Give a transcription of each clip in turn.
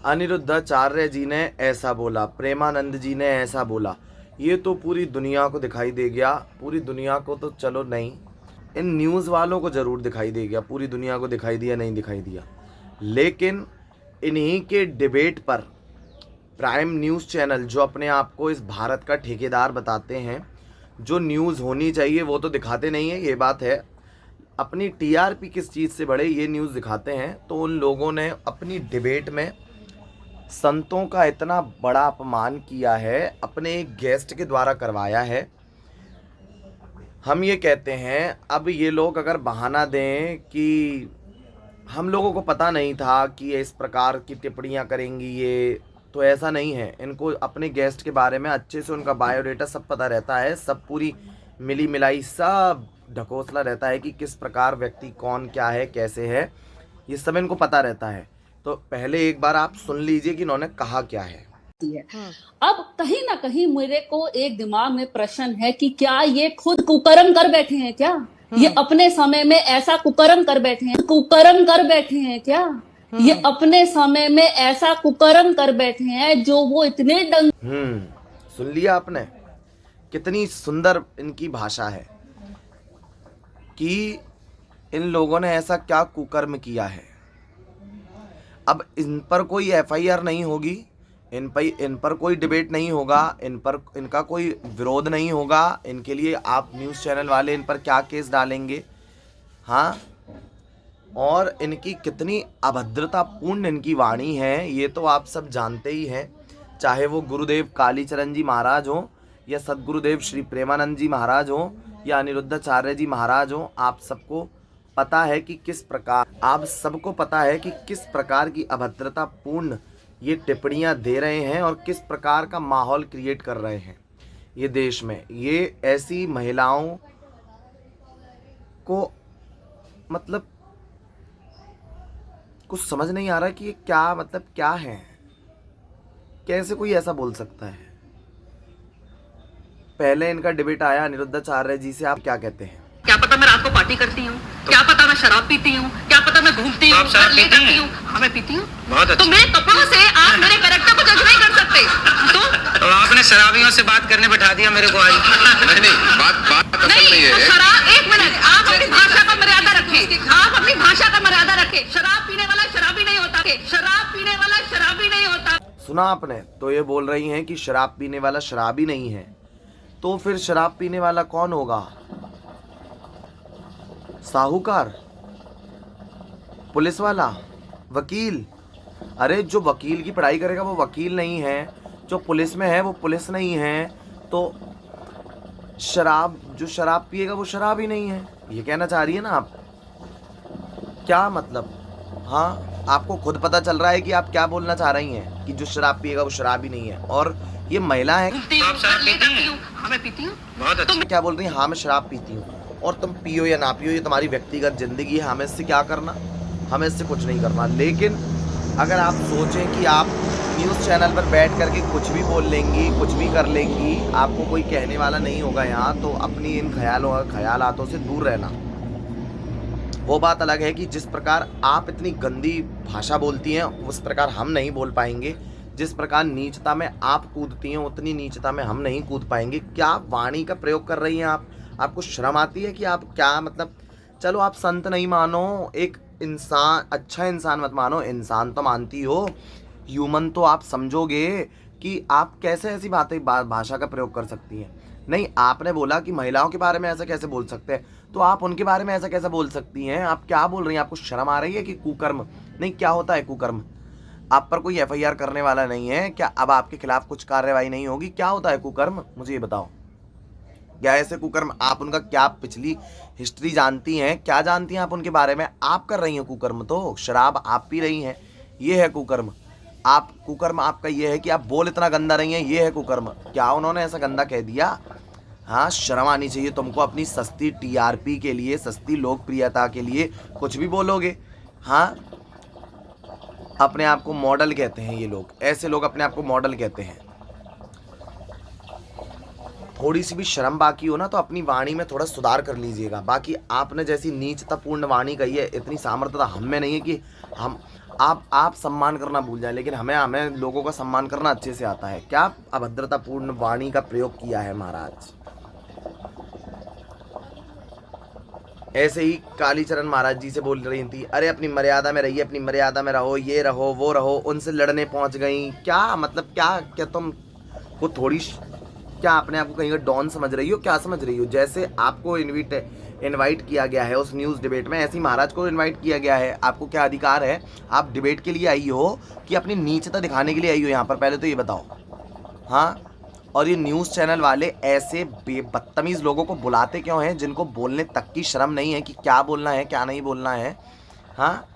अनिरुद्धाचार्य जी ने ऐसा बोला, प्रेमानंद जी ने ऐसा बोला। ये तो पूरी दुनिया को दिखाई दे गया। पूरी दुनिया को तो चलो नहीं, इन न्यूज़ वालों को ज़रूर दिखाई दे गया। पूरी दुनिया को दिखाई दिया नहीं दिखाई दिया, लेकिन इन्हीं के डिबेट पर प्राइम न्यूज़ चैनल, जो अपने आप को इस भारत का ठेकेदार बताते हैं, जो न्यूज़ होनी चाहिए वो तो दिखाते नहीं है, ये बात है। अपनी टीआरपी किस चीज़ से बढ़े ये न्यूज़ दिखाते हैं। तो उन लोगों ने अपनी डिबेट में संतों का इतना बड़ा अपमान किया है, अपने एक गेस्ट के द्वारा करवाया है। हम ये कहते हैं, अब ये लोग अगर बहाना दें कि हम लोगों को पता नहीं था कि ये इस प्रकार की टिप्पणियां करेंगी, ये तो ऐसा नहीं है। इनको अपने गेस्ट के बारे में अच्छे से उनका बायोडेटा सब पता रहता है, सब पूरी मिली मिलाई सब ढकोसला रहता है कि किस प्रकार व्यक्ति कौन क्या है कैसे है, ये सब इनको पता रहता है। तो पहले एक बार आप सुन लीजिए कि इन्होंने कहा क्या है। अब कहीं ना कहीं मेरे को एक दिमाग में प्रश्न है कि क्या ये खुद कुकर्म कर बैठे हैं क्या? ये अपने समय में ऐसा कुकर्म कर बैठे हैं, कुकर्म कर बैठे हैं क्या? ये अपने समय में ऐसा कुकर्म कर बैठे हैं जो वो इतने सुन लिया आपने, कितनी सुंदर इनकी भाषा है कि इन लोगों ने ऐसा क्या कुकर्म किया है। अब इन पर कोई एफआईआर नहीं होगी, इन पर कोई डिबेट नहीं होगा, इनका कोई विरोध नहीं होगा। इनके लिए आप न्यूज़ चैनल वाले इन पर क्या केस डालेंगे? हाँ, और इनकी कितनी अभद्रतापूर्ण इनकी वाणी है ये तो आप सब जानते ही हैं। चाहे वो गुरुदेव कालीचरण जी महाराज हो, या सदगुरुदेव श्री प्रेमानंद जी महाराज हो, या अनिरुद्धाचार्य जी महाराज हो, आप सबको पता है कि किस प्रकार की अभद्रतापूर्ण ये टिप्पणियां दे रहे हैं और किस प्रकार का माहौल क्रिएट कर रहे हैं ये देश में। ये ऐसी महिलाओं को मतलब कुछ समझ नहीं आ रहा कि ये क्या मतलब क्या है, कैसे कोई ऐसा बोल सकता है। पहले इनका डिबेट आया अनिरुद्धाचार्य जी से, आप क्या कहते हैं? क्या पता मैं रात को पार्टी करती हूँ, क्या पता मैं शराब पीती हूँ, क्या पता मैं घूमती हूँ, हाँ मैं पीती हूँ। बहुत अच्छा। तो मेरे कपड़ों से आप मेरे कैरेक्टर को जज नहीं कर सकते। तो आपने शराबियों से बात करने बैठा दिया मेरे को आज। नहीं बात नहीं है। शराब, एक मिनट, आप अपनी भाषा का मर्यादा रखें, आप अपनी भाषा का मर्यादा रखें। शराब पीने वाला शराबी नहीं होता, शराब पीने वाला शराबी नहीं होता। सुना आपने? तो ये बोल रही हैं कि शराब पीने वाला शराबी नहीं है, तो फिर शराब पीने वाला कौन होगा? साहूकार, पुलिस वाला, वकील? अरे जो वकील की पढ़ाई करेगा वो वकील नहीं है, जो पुलिस में है वो पुलिस नहीं है, तो जो शराब पिएगा वो शराब ही नहीं है, ये कहना चाह रही है ना आप? क्या मतलब? हाँ, आपको खुद पता चल रहा है कि आप क्या बोलना चाह रही हैं कि जो शराब पिएगा वो शराब ही नहीं है, और ये महिला है। आप शराब पीती हैं? हाँ मैं पीती हूँ। बहुत अच्छा। क्या बोल रही हैं? हाँ मैं शराब पीती हूँ, और तुम पियो या ना पियो ये तुम्हारी व्यक्तिगत जिंदगी है, हमें इससे क्या करना, हमें इससे कुछ नहीं करना। लेकिन अगर आप सोचें कि आप न्यूज़ चैनल पर बैठ करके कुछ भी बोल लेंगी, कुछ भी कर लेंगी, आपको कोई कहने वाला नहीं होगा यहाँ, तो अपनी इन ख्यालातों से दूर रहना। वो बात अलग है कि जिस प्रकार आप इतनी गंदी भाषा बोलती हैं उस प्रकार हम नहीं बोल पाएंगे। जिस प्रकार नीचता में आप कूदती हैं उतनी नीचता में हम नहीं कूद पाएंगे। क्या वाणी का प्रयोग कर रही हैं आप? आपको शर्म आती है कि आप क्या मतलब? चलो आप संत नहीं मानो, एक इंसान, अच्छा इंसान मत मानो, इंसान तो मानती हो, ह्यूमन तो आप समझोगे कि आप कैसे ऐसी भाषा का प्रयोग कर सकती हैं। नहीं, आपने बोला कि महिलाओं के बारे में ऐसा कैसे बोल सकते हैं, तो आप उनके बारे में ऐसा कैसे बोल सकती हैं? आप क्या बोल रही हैं? आपको शर्म आ रही है कि कुकर्म? नहीं, क्या होता है कुकर्म? आप पर कोई एफआईआर करने वाला नहीं है क्या? अब आपके खिलाफ कुछ कार्रवाई नहीं होगी? क्या होता है कुकर्म, मुझे ये बताओ। क्या ऐसे कुकर्म, आप उनका क्या पिछली हिस्ट्री जानती हैं? क्या जानती हैं आप उनके बारे में? आप कर रही हैं कुकर्म, तो शराब आप पी रही हैं, ये है कुकर्म। कुकर्म आपका ये है कि आप बोल इतना गंदा रही हैं, ये है कुकर्म। क्या उन्होंने ऐसा गंदा कह दिया? हाँ, शर्म आनी चाहिए तुमको। अपनी सस्ती टीआरपी के लिए, सस्ती लोकप्रियता के लिए कुछ भी बोलोगे। हाँ, अपने आप को मॉडल कहते हैं ये लोग, ऐसे लोग अपने आप को मॉडल कहते हैं। थोड़ी सी भी शर्म बाकी हो ना तो अपनी वाणी में थोड़ा सुधार कर लीजिएगा। बाकी आपने जैसी नीचतापूर्ण वाणी कही है, इतनी सामर्थ्यता हम में नहीं है कि आप सम्मान करना भूल जाए, लेकिन हमें लोगों का सम्मान करना अच्छे से आता है। क्या अभद्रतापूर्ण वाणी का प्रयोग किया है महाराज। ऐसे ही कालीचरण महाराज जी से बोल रही थी, अरे अपनी मर्यादा में रहिए, अपनी मर्यादा में रहो, ये रहो वो रहो, उनसे लड़ने पहुंच गई। क्या मतलब, क्या तुम को थोड़ी, क्या अपने आप को कहीं डॉन समझ रही हो, क्या समझ रही हो। जैसे आपको इनवाइट किया गया है उस न्यूज़ डिबेट में, ऐसे ही महाराज को इनवाइट किया गया है। आपको क्या अधिकार है, आप डिबेट के लिए आई हो कि अपनी नीचता दिखाने के लिए आई हो यहाँ पर, पहले तो ये बताओ। हाँ, और ये न्यूज़ चैनल वाले ऐसे बदतमीज़ लोगों को बुलाते क्यों हैं, जिनको बोलने तक की शर्म नहीं है कि क्या बोलना है क्या नहीं बोलना है। हाँ,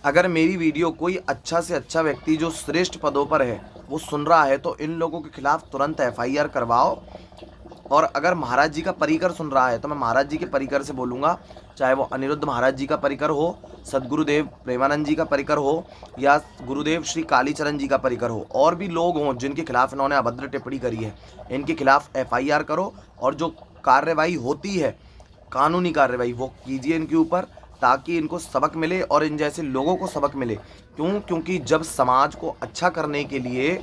अगर मेरी वीडियो कोई अच्छा से अच्छा व्यक्ति जो श्रेष्ठ पदों पर है वो सुन रहा है तो इन लोगों के खिलाफ तुरंत FIR करवाओ। और अगर महाराज जी का परिकर सुन रहा है तो मैं महाराज जी के परिकर से बोलूँगा, चाहे वो अनिरुद्ध महाराज जी का परिकर हो, सदगुरुदेव प्रेमानंद जी का परिकर हो, या गुरुदेव श्री कालीचरण जी का परिकर हो, और भी लोग हों जिनके खिलाफ इन्होंने अभद्र टिप्पणी करी है, इनके खिलाफ FIR करो। और जो कार्रवाई होती है, कानूनी कार्रवाई, वो कीजिए इनके ऊपर, ताकि इनको सबक मिले और इन जैसे लोगों को सबक मिले। क्योंकि जब समाज को अच्छा करने के लिए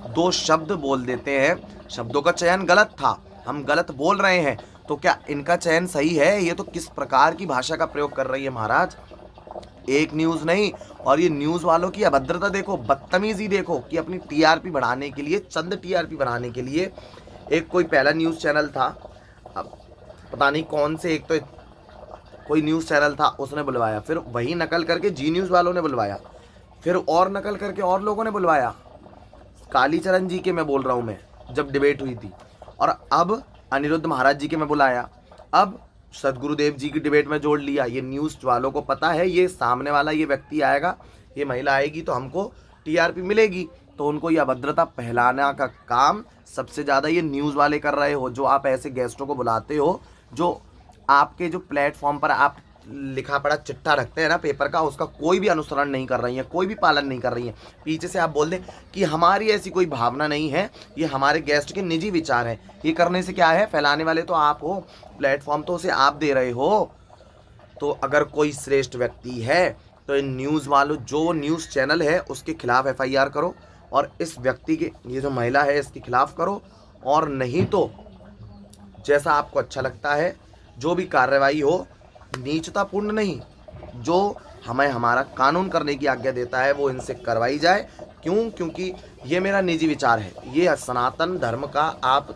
दो शब्द बोल देते हैं, शब्दों का चयन गलत था, हम गलत बोल रहे हैं, तो क्या इनका चयन सही है। ये तो किस प्रकार की भाषा का प्रयोग कर रही है महाराज। एक न्यूज़ नहीं, और ये न्यूज़ वालों की अभद्रता देखो, बदतमीजी देखो, कि अपनी TRP बढ़ाने के लिए, चंद TRP बढ़ाने के लिए, एक कोई पहला न्यूज़ चैनल था, अब पता नहीं कौन से, एक तो कोई न्यूज़ चैनल था उसने बुलवाया, फिर वही नकल करके जी न्यूज़ वालों ने बुलवाया, फिर और नकल करके और लोगों ने बुलवाया। कालीचरण जी के मैं बोल रहा हूँ, मैं जब डिबेट हुई थी, और अब अनिरुद्ध महाराज जी के मैं बुलाया, अब सदगुरुदेव जी की डिबेट में जोड़ लिया। ये न्यूज़ वालों को पता है, ये सामने वाला ये व्यक्ति आएगा, ये महिला आएगी तो हमको TRP मिलेगी, तो उनको ये अभद्रता फैलाने का काम सबसे ज़्यादा ये न्यूज़ वाले कर रहे हो। जो आप ऐसे गेस्टों को बुलाते हो, जो आपके जो प्लेटफॉर्म पर आप लिखा पढ़ा चिट्ठा रखते हैं ना पेपर का, उसका कोई भी अनुसरण नहीं कर रही है, कोई भी पालन नहीं कर रही है। पीछे से आप बोल दें कि हमारी ऐसी कोई भावना नहीं है, ये हमारे गेस्ट के निजी विचार हैं, ये करने से क्या है, फैलाने वाले तो आप हो, प्लेटफॉर्म तो उसे आप दे रहे हो। तो अगर कोई श्रेष्ठ व्यक्ति है तो इन न्यूज़ वालों, जो न्यूज़ चैनल है उसके खिलाफ FIR करो, और इस व्यक्ति के, ये जो महिला है इसके खिलाफ करो, और नहीं तो जैसा आपको अच्छा लगता है, जो भी कार्रवाई हो, नीचतापूर्ण नहीं, जो हमें हमारा कानून करने की आज्ञा देता है वो इनसे करवाई जाए। क्योंकि ये मेरा निजी विचार है, ये सनातन धर्म का आप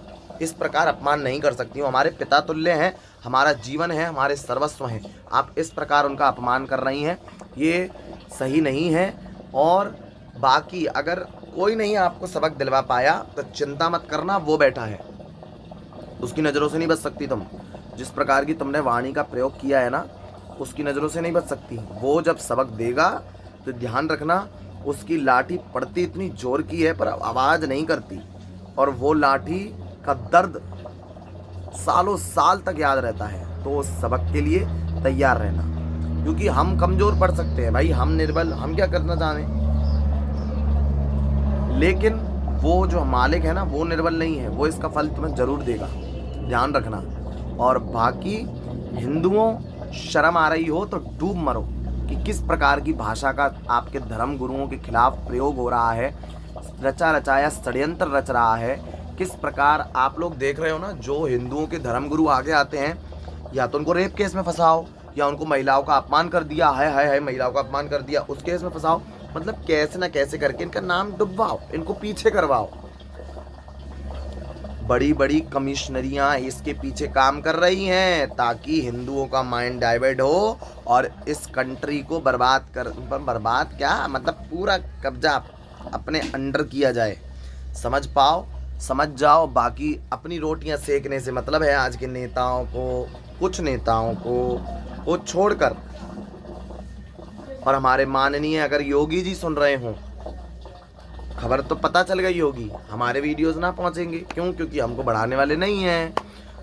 इस प्रकार अपमान नहीं कर सकती हो। हमारे पिता तुल्य हैं, हमारा जीवन है, हमारे सर्वस्व हैं, आप इस प्रकार उनका अपमान कर रही हैं, ये सही नहीं है। और बाकी अगर कोई नहीं आपको सबक दिलवा पाया तो चिंता मत करना, वो बैठा है, उसकी नज़रों से नहीं बच सकती तुम। जिस प्रकार की तुमने वाणी का प्रयोग किया है ना, उसकी नज़रों से नहीं बच सकती। वो जब सबक देगा तो ध्यान रखना, उसकी लाठी पड़ती इतनी जोर की है पर आवाज़ नहीं करती, और वो लाठी का दर्द सालों साल तक याद रहता है। तो उस सबक के लिए तैयार रहना, क्योंकि हम कमज़ोर पड़ सकते हैं भाई, हम निर्बल, हम क्या करना जाने, लेकिन वो जो मालिक है ना वो निर्बल नहीं है, वो इसका फल तुम्हें ज़रूर देगा, ध्यान रखना। और बाकी हिंदुओं, शर्म आ रही हो तो डूब मरो कि किस प्रकार की भाषा का आपके धर्म गुरुओं के खिलाफ प्रयोग हो रहा है, रचा रचाया षड्यंत्र रच रहा है। किस प्रकार आप लोग देख रहे हो ना, जो हिंदुओं के धर्म गुरु आगे आते हैं, या तो उनको रेप केस में फंसाओ, या उनको महिलाओं का अपमान कर दिया है महिलाओं का अपमान कर दिया उस केस में फंसाओ। मतलब कैसे ना कैसे करके इनका नाम डुबवाओ, इनको पीछे करवाओ। बड़ी बड़ी कमिश्नरियां इसके पीछे काम कर रही हैं ताकि हिंदुओं का माइंड डाइवर्ट हो और इस कंट्री को बर्बाद क्या मतलब पूरा कब्जा अपने अंडर किया जाए। समझ पाओ, समझ जाओ। बाकी अपनी रोटियां सेकने से मतलब है आज के नेताओं को, कुछ नेताओं को वो छोड़कर। और हमारे माननीय अगर योगी जी सुन रहे हों, खबर तो पता चल गई होगी, हमारे वीडियोस ना पहुंचेंगे। क्यों? क्योंकि हमको बढ़ाने वाले नहीं हैं।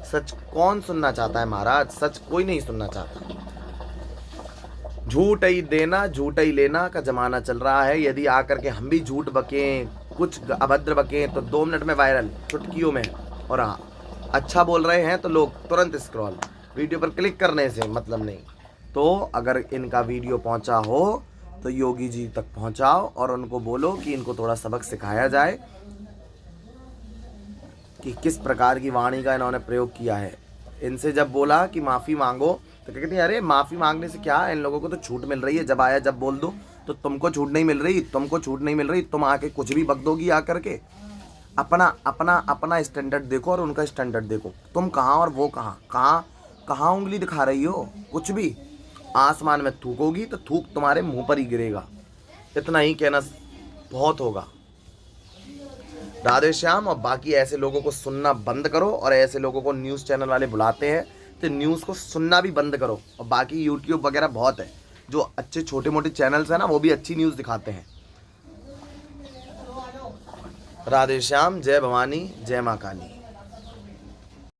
सच कौन सुनना चाहता है महाराज? सच कोई नहीं सुनना चाहता। झूठ ही देना झूठ ही लेना का जमाना चल रहा है। यदि आकर के हम भी झूठ बकें, कुछ अभद्र बकें, तो 2 मिनट में वायरल, चुटकियों में। और हाँ, अच्छा बोल रहे हैं तो लोग तुरंत स्क्रॉल, वीडियो पर क्लिक करने से मतलब नहीं। तो अगर इनका वीडियो पहुंचा हो तो योगी जी तक पहुंचाओ और उनको बोलो कि इनको थोड़ा सबक सिखाया जाए कि किस प्रकार की वाणी का इन्होंने प्रयोग किया है। इनसे जब बोला कि माफ़ी मांगो तो कहते हैं अरे माफ़ी मांगने से क्या, इन लोगों को तो छूट मिल रही है, जब आया जब बोल दो। तो तुमको छूट नहीं मिल रही, तुमको छूट नहीं मिल रही, तुम आके कुछ भी बक दोगी आकर के। अपना अपना अपना स्टैंडर्ड देखो और उनका स्टैंडर्ड देखो। तुम कहाँ और वो कहाँ, कहाँ उंगली दिखा रही हो? कुछ भी। आसमान में थूकोगी तो थूक तुम्हारे मुंह पर ही गिरेगा। इतना ही कहना बहुत होगा। राधे श्याम। और बाकी ऐसे लोगों को सुनना बंद करो, और ऐसे लोगों को न्यूज़ चैनल वाले बुलाते हैं तो न्यूज़ को सुनना भी बंद करो। और बाकी यूट्यूब वगैरह बहुत है, जो अच्छे छोटे मोटे चैनल्स हैं ना, वो भी अच्छी न्यूज़ दिखाते हैं। राधे श्याम। जय भवानी, जय माँ काली।